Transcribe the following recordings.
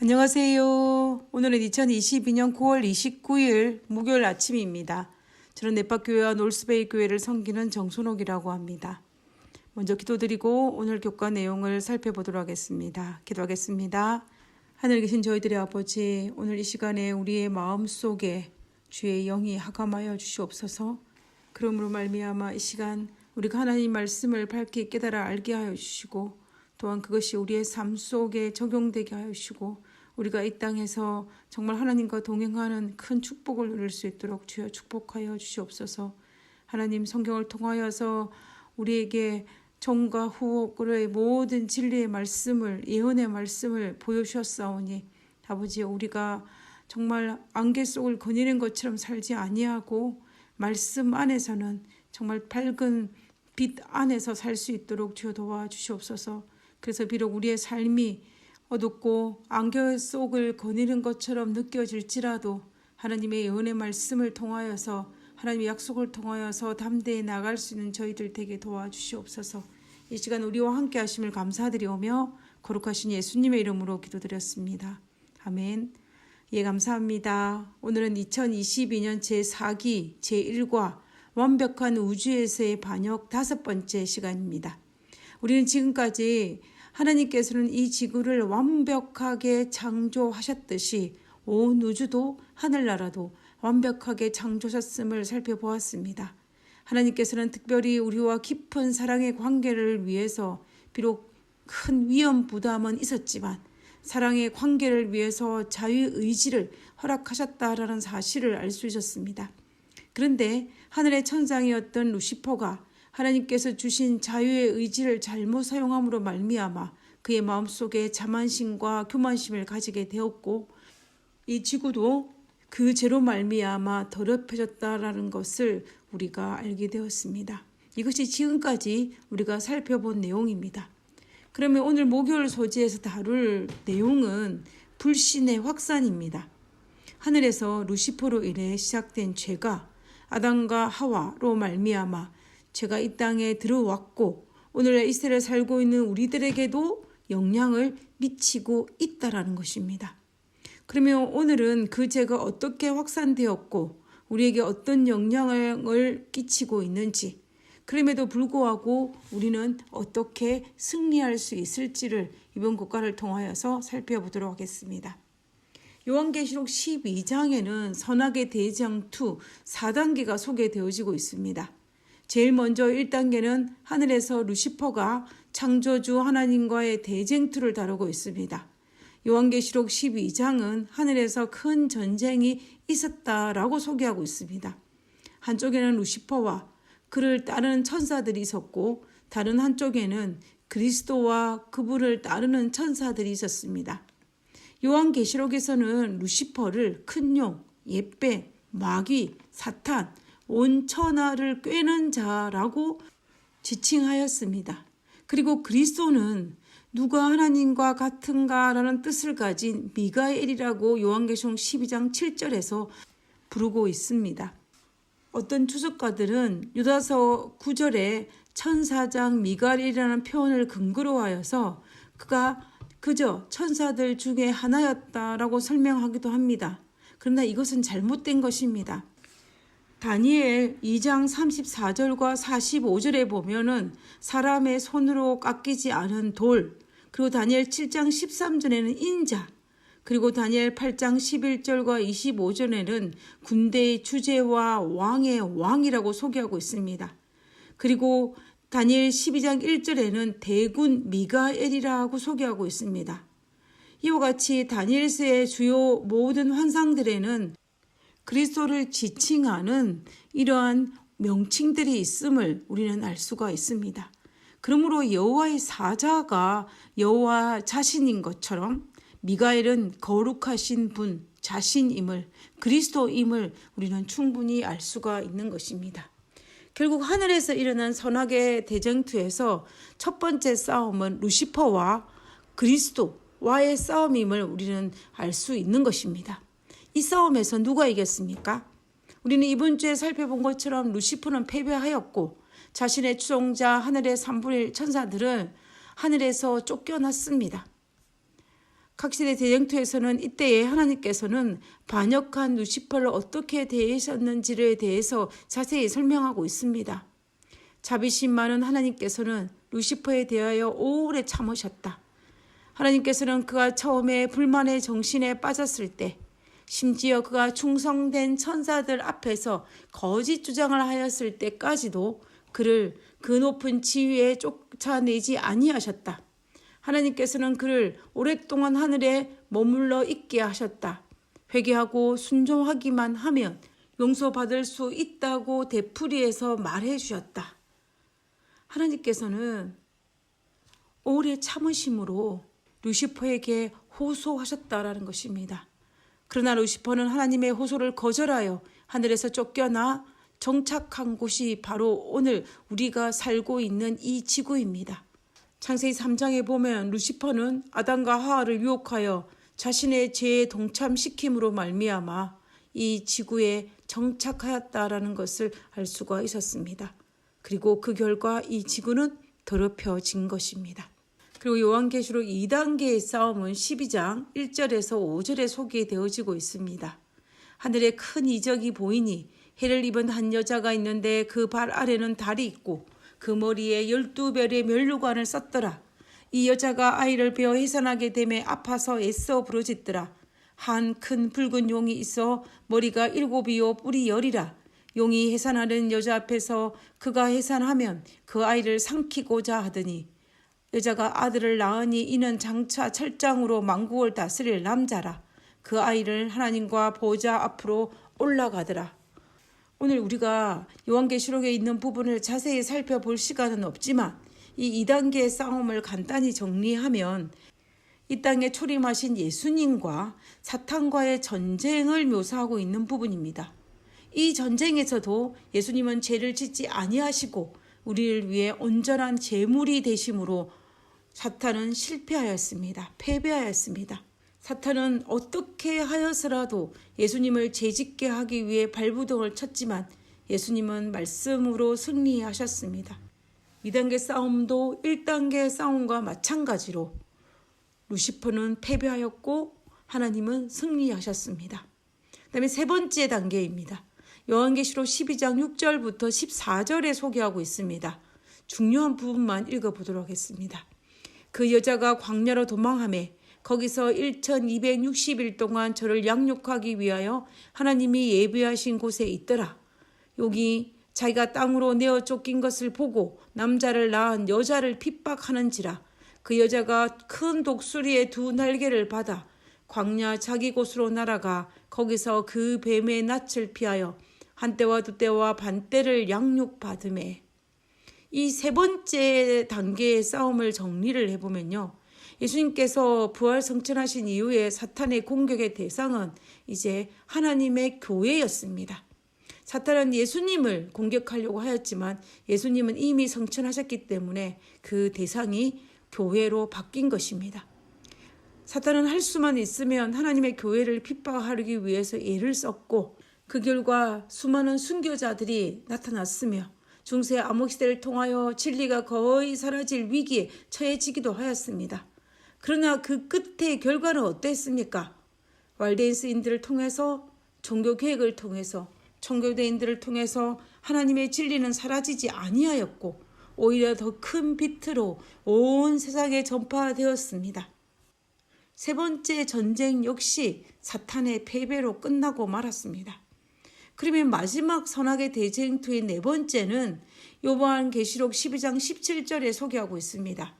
안녕하세요. 오늘은 2022년 9월 29일 목요일 아침입니다. 저는 넷박교회와 놀스베이 교회를 섬기는 정순옥이라고 합니다. 먼저 기도드리고 오늘 교과 내용을 살펴보도록 하겠습니다. 기도하겠습니다. 하늘에 계신 저희들의 아버지, 오늘 이 시간에 우리의 마음속에 주의 영이 하감하여 주시옵소서. 그러므로 말미암아 이 시간 우리가 하나님 말씀을 밝게 깨달아 알게 하여 주시고, 또한 그것이 우리의 삶 속에 적용되게 하여 주시고, 우리가 이 땅에서 정말 하나님과 동행하는 큰 축복을 누릴 수 있도록 주여 축복하여 주시옵소서. 하나님, 성경을 통하여서 우리에게 전과 후의 모든 진리의 말씀을, 예언의 말씀을 보여주셨사오니 아버지, 우리가 정말 안개 속을 거니는 것처럼 살지 아니하고 말씀 안에서는 정말 밝은 빛 안에서 살 수 있도록 주여 도와주시옵소서. 그래서 비록 우리의 삶이 어둡고 안개 속을 거니는 것처럼 느껴질지라도 하나님의 예언의 말씀을 통하여서, 하나님의 약속을 통하여서 담대히 나갈 수 있는 저희들 되게 도와주시옵소서. 이 시간 우리와 함께 하심을 감사드리오며 거룩하신 예수님의 이름으로 기도드렸습니다. 아멘. 예, 감사합니다. 오늘은 2022년 제4기 제1과 완벽한 우주에서의 반역 5번째 시간입니다. 우리는 지금까지 하나님께서는 이 지구를 완벽하게 창조하셨듯이 온 우주도 하늘나라도 완벽하게 창조하셨음을 살펴보았습니다. 하나님께서는 특별히 우리와 깊은 사랑의 관계를 위해서 비록 큰 위험 부담은 있었지만 사랑의 관계를 위해서 자유의지를 허락하셨다라는 사실을 알 수 있었습니다. 그런데 하늘의 천상이었던 루시퍼가 하나님께서 주신 자유의 의지를 잘못 사용함으로 말미암아 그의 마음속에 자만심과 교만심을 가지게 되었고, 이 지구도 그 죄로 말미암아 더럽혀졌다라는 것을 우리가 알게 되었습니다. 이것이 지금까지 우리가 살펴본 내용입니다. 그러면 오늘 목요일 소재에서 다룰 내용은 불신의 확산입니다. 하늘에서 루시퍼로 인해 시작된 죄가 아담과 하와로 말미암아 죄가 이 땅에 들어왔고 오늘 이스라엘에 살고 있는 우리들에게도 영향을 미치고 있다라는 것입니다. 그러면 오늘은 그 죄가 어떻게 확산되었고 우리에게 어떤 영향을 끼치고 있는지, 그럼에도 불구하고 우리는 어떻게 승리할 수 있을지를 이번 국가를 통하여서 살펴보도록 하겠습니다. 요한계시록 12장에는 선악의 대장투 4단계가 소개되어지고 있습니다. 제일 먼저 1단계는 하늘에서 루시퍼가 창조주 하나님과의 대쟁투를 다루고 있습니다. 요한계시록 12장은 하늘에서 큰 전쟁이 있었다라고 소개하고 있습니다. 한쪽에는 루시퍼와 그를 따르는 천사들이 있었고 다른 한쪽에는 그리스도와 그분을 따르는 천사들이 있었습니다. 요한계시록에서는 루시퍼를 큰 용, 옅뱀, 마귀, 사탄, 온 천하를 꿰는 자라고 지칭하였습니다. 그리고 그리스도는 누가 하나님과 같은가라는 뜻을 가진 미가엘이라고 요한계시록 12장 7절에서 부르고 있습니다. 어떤 주석가들은 유다서 9절에 천사장 미가엘이라는 표현을 근거로 하여서 그가 그저 천사들 중에 하나였다라고 설명하기도 합니다. 그러나 이것은 잘못된 것입니다. 다니엘 2장 34절과 45절에 보면은 사람의 손으로 깎이지 않은 돌, 그리고 다니엘 7장 13절에는 인자, 그리고 다니엘 8장 11절과 25절에는 군대의 주제와 왕의 왕이라고 소개하고 있습니다. 그리고 다니엘 12장 1절에는 대군 미가엘이라고 소개하고 있습니다. 이와 같이 다니엘서의 주요 모든 환상들에는 그리스도를 지칭하는 이러한 명칭들이 있음을 우리는 알 수가 있습니다. 그러므로 여호와의 사자가 여호와 자신인 것처럼 미가엘은 거룩하신 분 자신임을, 그리스도임을 우리는 충분히 알 수가 있는 것입니다. 결국 하늘에서 일어난 선악의 대쟁투에서 첫 번째 싸움은 루시퍼와 그리스도와의 싸움임을 우리는 알 수 있는 것입니다. 이 싸움에서 누가 이겼습니까? 우리는 이번 주에 살펴본 것처럼 루시퍼는 패배하였고 자신의 추종자 하늘의 3분의 1 천사들은 하늘에서 쫓겨났습니다. 각 시대 대쟁투에서는 이때에 하나님께서는 반역한 루시퍼를 어떻게 대하셨는지에 대해서 자세히 설명하고 있습니다. 자비심 많은 하나님께서는 루시퍼에 대하여 오래 참으셨다. 하나님께서는 그가 처음에 불만의 정신에 빠졌을 때, 심지어 그가 충성된 천사들 앞에서 거짓 주장을 하였을 때까지도 그를 그 높은 지위에 쫓아내지 아니하셨다. 하나님께서는 그를 오랫동안 하늘에 머물러 있게 하셨다. 회개하고 순종하기만 하면 용서받을 수 있다고 되풀이해서 말해 주셨다. 하나님께서는 오래 참으심으로 루시퍼에게 호소하셨다라는 것입니다. 그러나 루시퍼는 하나님의 호소를 거절하여 하늘에서 쫓겨나 정착한 곳이 바로 오늘 우리가 살고 있는 이 지구입니다. 창세기 3장에 보면 루시퍼는 아담과 하와를 유혹하여 자신의 죄에 동참시킴으로 말미암아 이 지구에 정착하였다라는 것을 알 수가 있었습니다. 그리고 그 결과 이 지구는 더럽혀진 것입니다. 그리고 요한계시록 2단계의 싸움은 12장 1절에서 5절에 소개되어지고 있습니다. 하늘에 큰 이적이 보이니 해를 입은 한 여자가 있는데 그 발 아래는 달이 있고 그 머리에 12별의 면류관을 썼더라. 이 여자가 아이를 베어 해산하게 되매 아파서 애써 부르짖더라. 한 큰 붉은 용이 있어 머리가 7이요 뿔이 10이라. 용이 해산하는 여자 앞에서 그가 해산하면 그 아이를 삼키고자 하더니 여자가 아들을 낳으니 이는 장차 철장으로 만국을 다스릴 남자라. 그 아이를 하나님과 보좌 앞으로 올라가더라. 오늘 우리가 요한계시록에 있는 부분을 자세히 살펴볼 시간은 없지만 이 2단계의 싸움을 간단히 정리하면 이 땅에 초림하신 예수님과 사탄과의 전쟁을 묘사하고 있는 부분입니다. 이 전쟁에서도 예수님은 죄를 짓지 아니하시고 우리를 위해 온전한 제물이 되심으로 사탄은 실패하였습니다. 패배하였습니다. 사탄은 어떻게 하여서라도 예수님을 죄짓게 하기 위해 발부동을 쳤지만 예수님은 말씀으로 승리하셨습니다. 2단계 싸움도 1단계 싸움과 마찬가지로 루시퍼는 패배하였고 하나님은 승리하셨습니다. 그 다음에 세 번째 단계입니다. 요한계시록 12장 6절부터 14절에 소개하고 있습니다. 중요한 부분만 읽어보도록 하겠습니다. 그 여자가 광야로 도망하매 거기서 1260일 동안 저를 양육하기 위하여 하나님이 예비하신 곳에 있더라. 여기 자기가 땅으로 내어 쫓긴 것을 보고 남자를 낳은 여자를 핍박하는지라. 그 여자가 큰 독수리의 2날개를 받아 광야 자기 곳으로 날아가 거기서 그 뱀의 낯을 피하여 한때와 두때와 반때를 양육받으매. 이 세 번째 단계의 싸움을 정리를 해보면요. 예수님께서 부활 성천하신 이후에 사탄의 공격의 대상은 이제 하나님의 교회였습니다. 사탄은 예수님을 공격하려고 하였지만 예수님은 이미 성천하셨기 때문에 그 대상이 교회로 바뀐 것입니다. 사탄은 할 수만 있으면 하나님의 교회를 핍박하기 위해서 애를 썼고 그 결과 수많은 순교자들이 나타났으며 중세 암흑시대를 통하여 진리가 거의 사라질 위기에 처해지기도 하였습니다. 그러나 그 끝의 결과는 어땠습니까? 왈데인스인들을 통해서 종교개혁을 통해서 청교도인들을 통해서 하나님의 진리는 사라지지 아니하였고 오히려 더 큰 빛으로 온 세상에 전파되었습니다. 세 번째 전쟁 역시 사탄의 패배로 끝나고 말았습니다. 그러면 마지막 선악의 대쟁투의 네 번째는 요한계시록 12장 17절에 소개하고 있습니다.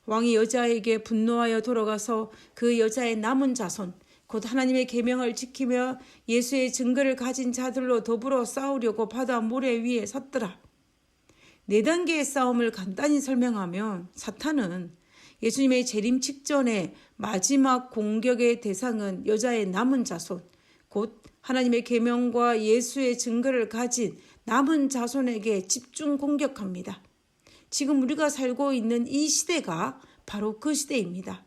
왕이 여자에게 분노하여 돌아가서 그 여자의 남은 자손 곧 하나님의 계명을 지키며 예수의 증거를 가진 자들로 더불어 싸우려고 바다 모래 위에 섰더라. 네 단계의 싸움을 간단히 설명하면 사탄은 예수님의 재림 직전에 마지막 공격의 대상은 여자의 남은 자손 곧 하나님의 계명과 예수의 증거를 가진 남은 자손에게 집중 공격합니다. 지금 우리가 살고 있는 이 시대가 바로 그 시대입니다.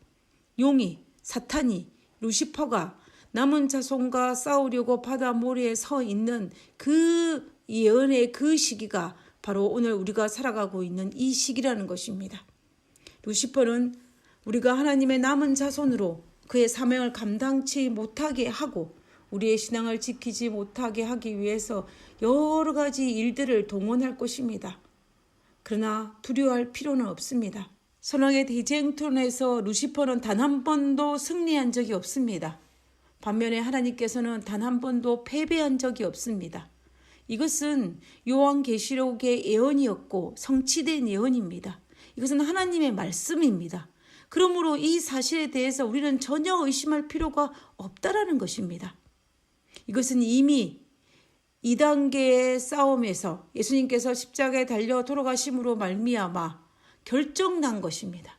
용이, 사탄이, 루시퍼가 남은 자손과 싸우려고 바다 모래에 서 있는 그 예언의 그 시기가 바로 오늘 우리가 살아가고 있는 이 시기라는 것입니다. 루시퍼는 우리가 하나님의 남은 자손으로 그의 사명을 감당치 못하게 하고 우리의 신앙을 지키지 못하게 하기 위해서 여러 가지 일들을 동원할 것입니다. 그러나 두려워할 필요는 없습니다. 선악의 대쟁투에서 루시퍼는 단 한 번도 승리한 적이 없습니다. 반면에 하나님께서는 단 한 번도 패배한 적이 없습니다. 이것은 요한계시록의 예언이었고 성취된 예언입니다. 이것은 하나님의 말씀입니다. 그러므로 이 사실에 대해서 우리는 전혀 의심할 필요가 없다라는 것입니다. 이것은 이미 2단계의 싸움에서 예수님께서 십자가에 달려 돌아가심으로 말미암아 결정난 것입니다.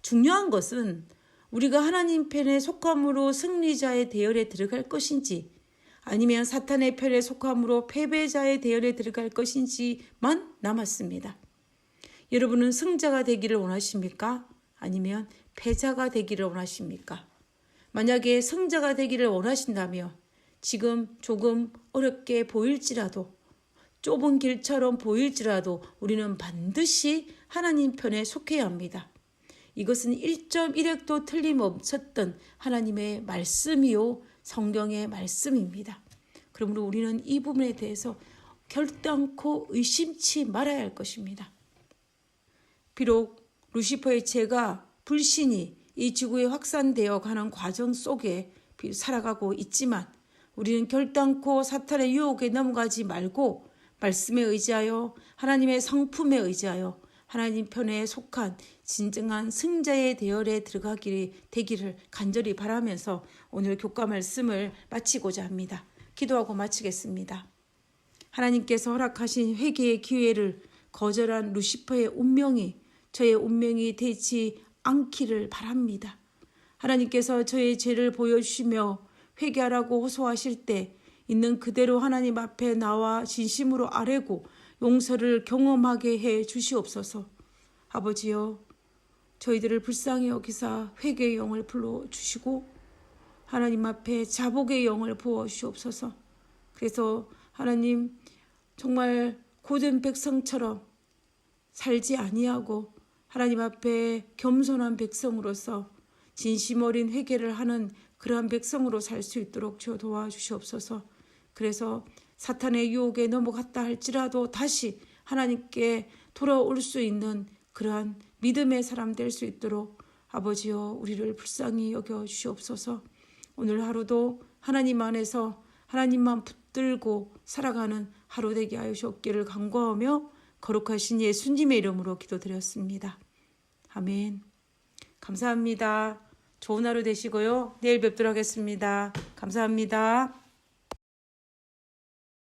중요한 것은 우리가 하나님 편에 속함으로 승리자의 대열에 들어갈 것인지 아니면 사탄의 편에 속함으로 패배자의 대열에 들어갈 것인지만 남았습니다. 여러분은 승자가 되기를 원하십니까? 아니면 패자가 되기를 원하십니까? 만약에 승자가 되기를 원하신다면 지금 조금 어렵게 보일지라도 좁은 길처럼 보일지라도 우리는 반드시 하나님 편에 속해야 합니다. 이것은 1.1획도 틀림없었던 하나님의 말씀이요 성경의 말씀입니다. 그러므로 우리는 이 부분에 대해서 결단코 의심치 말아야 할 것입니다. 비록 루시퍼의 죄가 불신이 이 지구에 확산되어 가는 과정 속에 살아가고 있지만 우리는 결단코 사탄의 유혹에 넘어가지 말고 말씀에 의지하여 하나님의 성품에 의지하여 하나님 편에 속한 진정한 승자의 대열에 들어가기 되기를 간절히 바라면서 오늘 교과 말씀을 마치고자 합니다. 기도하고 마치겠습니다. 하나님께서 허락하신 회개의 기회를 거절한 루시퍼의 운명이 저의 운명이 되지 않기를 바랍니다. 하나님께서 저의 죄를 보여주시며 회개하라고 호소하실 때 있는 그대로 하나님 앞에 나와 진심으로 아뢰고 용서를 경험하게 해 주시옵소서. 아버지여, 저희들을 불쌍히 여기사 회개의 영을 불러주시고 하나님 앞에 자복의 영을 부어주시옵소서. 그래서 하나님 정말 고된 백성처럼 살지 아니하고 하나님 앞에 겸손한 백성으로서 진심 어린 회개를 하는 그러한 백성으로 살 수 있도록 주여 도와주시옵소서. 그래서 사탄의 유혹에 넘어갔다 할지라도 다시 하나님께 돌아올 수 있는 그러한 믿음의 사람 될 수 있도록 아버지여 우리를 불쌍히 여겨 주시옵소서. 오늘 하루도 하나님 안에서 하나님만 붙들고 살아가는 하루 되게 하여 주옵기를 간구하며 거룩하신 예수님의 이름으로 기도드렸습니다. 아멘. 감사합니다. 좋은 하루 되시고요. 내일 뵙도록 하겠습니다. 감사합니다.